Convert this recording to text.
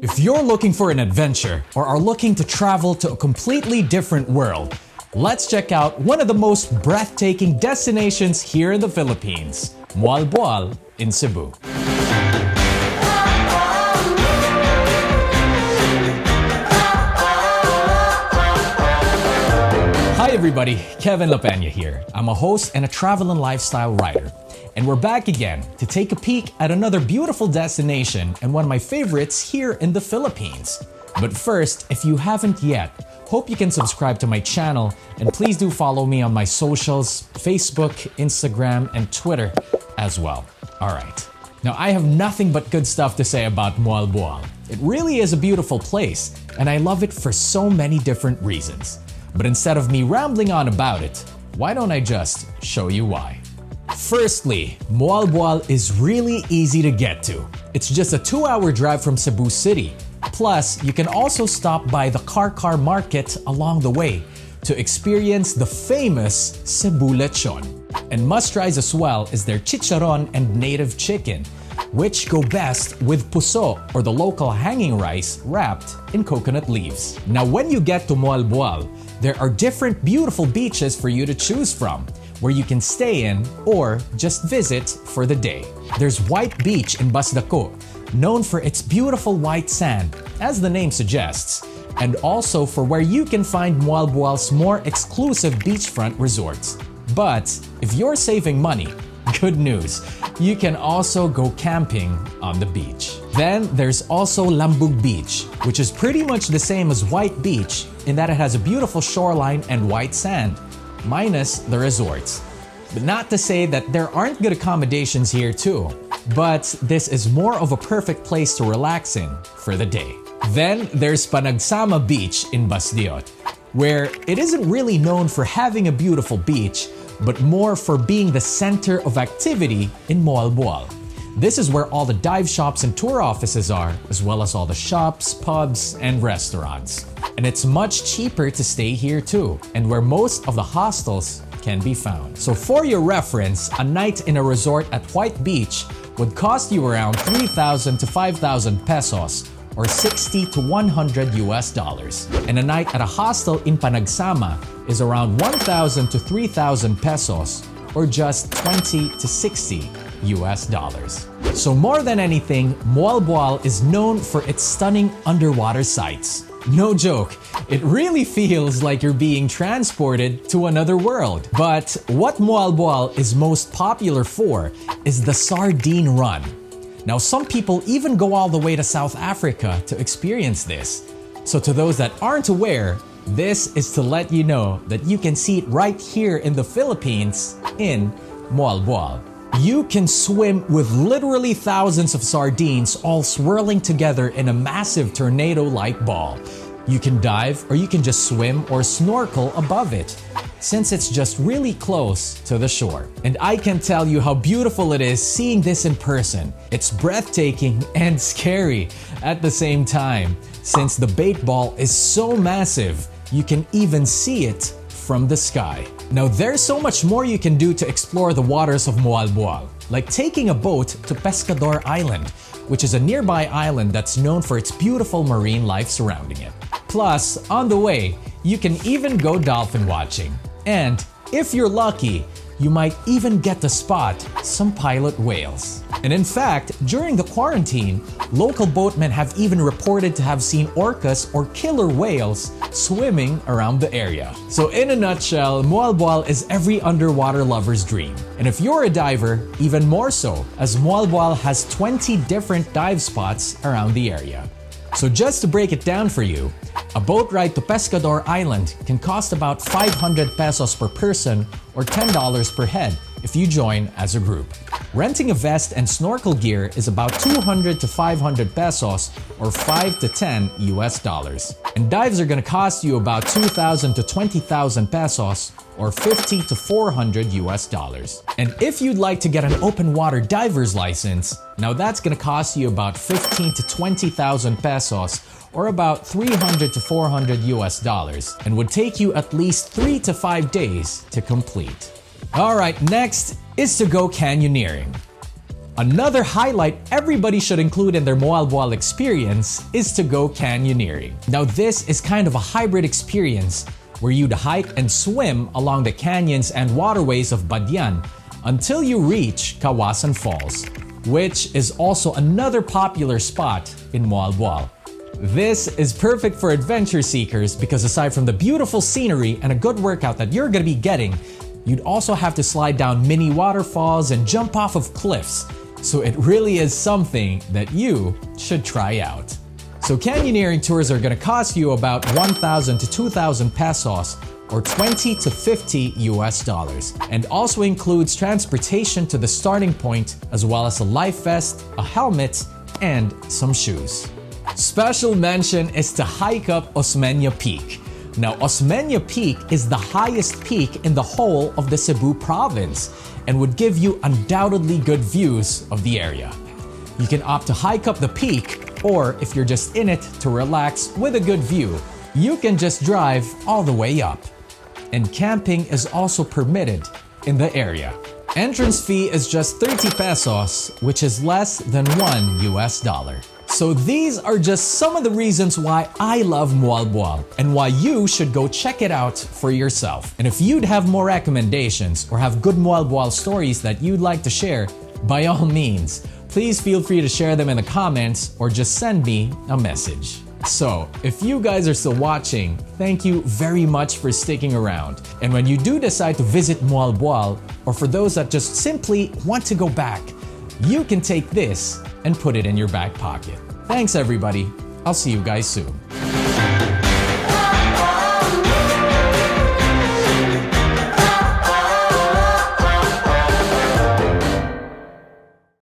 If you're looking for an adventure or are looking to travel to a completely different world, let's check out one of the most breathtaking destinations here in the Philippines, MOALBOAL in Cebu. Hi everybody, Kevin Lapena here. I'm a host and a travel and lifestyle writer. And we're back again to take a peek at another beautiful destination and one of my favorites here in the Philippines. But first, if you haven't yet, hope you can subscribe to my channel and please do follow me on my socials, Facebook, Instagram, and Twitter as well. Alright, now I have nothing but good stuff to say about MOALBOAL. It really is a beautiful place and I love it for so many different reasons. But instead of me rambling on about it, why don't I just show you why? Firstly, MOALBOAL is really easy to get to. It's just a 2-hour drive from Cebu City. Plus, you can also stop by the Car Market along the way to experience the famous Cebu Lechon. And must-tries as well is their chicharon and native chicken, which go best with puso or the local hanging rice wrapped in coconut leaves. Now when you get to MOALBOAL, there are different beautiful beaches for you to choose from, where you can stay in or just visit for the day. There's White Beach in Basdako, known for its beautiful white sand, as the name suggests, and also for where you can find MOALBOAL's more exclusive beachfront resorts. But if you're saving money, good news, you can also go camping on the beach. Then there's also Lambug Beach, which is pretty much the same as White Beach in that it has a beautiful shoreline and white sand, minus the resorts. But not to say that there aren't good accommodations here too, but this is more of a perfect place to relax in for the day. Then there's Panagsama Beach in Basdiot, where it isn't really known for having a beautiful beach, but more for being the center of activity in MOALBOAL. This is where all the dive shops and tour offices are, as well as all the shops, pubs, and restaurants. And it's much cheaper to stay here too, and where most of the hostels can be found. So for your reference, a night in a resort at White Beach would cost you around 3,000 to 5,000 pesos, or 60 to 100 US dollars. And a night at a hostel in Panagsama is around 1,000 to 3,000 pesos, or just 20 to 60 US dollars. So more than anything, MOALBOAL is known for its stunning underwater sights. No joke, it really feels like you're being transported to another world. But what MOALBOAL is most popular for is the sardine run. Now some people even go all the way to South Africa to experience this. So to those that aren't aware, this is to let you know that you can see it right here in the Philippines in MOALBOAL. You can swim with literally thousands of sardines all swirling together in a massive tornado-like ball. You can dive or you can just swim or snorkel above it, since it's just really close to the shore. And I can tell you how beautiful it is seeing this in person. It's breathtaking and scary at the same time, since the bait ball is so massive, you can even see it from the sky. Now there's so much more you can do to explore the waters of MOALBOAL, like taking a boat to Pescador Island, which is a nearby island that's known for its beautiful marine life surrounding it. Plus, on the way, you can even go dolphin watching. And if you're lucky, you might even get to spot some pilot whales. And in fact, during the quarantine, local boatmen have even reported to have seen orcas or killer whales swimming around the area. So in a nutshell, MOALBOAL is every underwater lover's dream. And if you're a diver, even more so, as MOALBOAL has 20 different dive spots around the area. So just to break it down for you, a boat ride to Pescador Island can cost about 500 pesos per person or $10 per head if you join as a group. Renting a vest and snorkel gear is about 200 to 500 pesos or 5 to 10 US dollars. And dives are gonna cost you about 2,000 to 20,000 pesos or 50 to 400 US dollars. And if you'd like to get an open water diver's license, now that's gonna cost you about 15 to 20,000 pesos or about 300 to 400 US dollars and would take you at least 3 to 5 days to complete. Alright, next is to go canyoneering. Another highlight everybody should include in their MOALBOAL experience is to go canyoneering. Now this is kind of a hybrid experience where you'd hike and swim along the canyons and waterways of Badian until you reach Kawasan Falls, which is also another popular spot in MOALBOAL. This is perfect for adventure seekers because aside from the beautiful scenery and a good workout that you're going to be getting, you'd also have to slide down mini waterfalls and jump off of cliffs. So it really is something that you should try out. So canyoneering tours are going to cost you about 1,000 to 2,000 pesos or 20 to 50 US dollars, and also includes transportation to the starting point as well as a life vest, a helmet, and some shoes. Special mention is to hike up Osmeña Peak. Now, Osmeña Peak is the highest peak in the whole of the Cebu province and would give you undoubtedly good views of the area. You can opt to hike up the peak, or if you're just in it to relax with a good view, you can just drive all the way up. And camping is also permitted in the area. Entrance fee is just 30 pesos, which is less than $1 US. So these are just some of the reasons why I love MOALBOAL and why you should go check it out for yourself. And if you'd have more recommendations or have good MOALBOAL stories that you'd like to share, by all means, please feel free to share them in the comments or just send me a message. So, if you guys are still watching, thank you very much for sticking around. And when you do decide to visit MOALBOAL, or for those that just simply want to go back, you can take this and put it in your back pocket. Thanks everybody. I'll see you guys soon.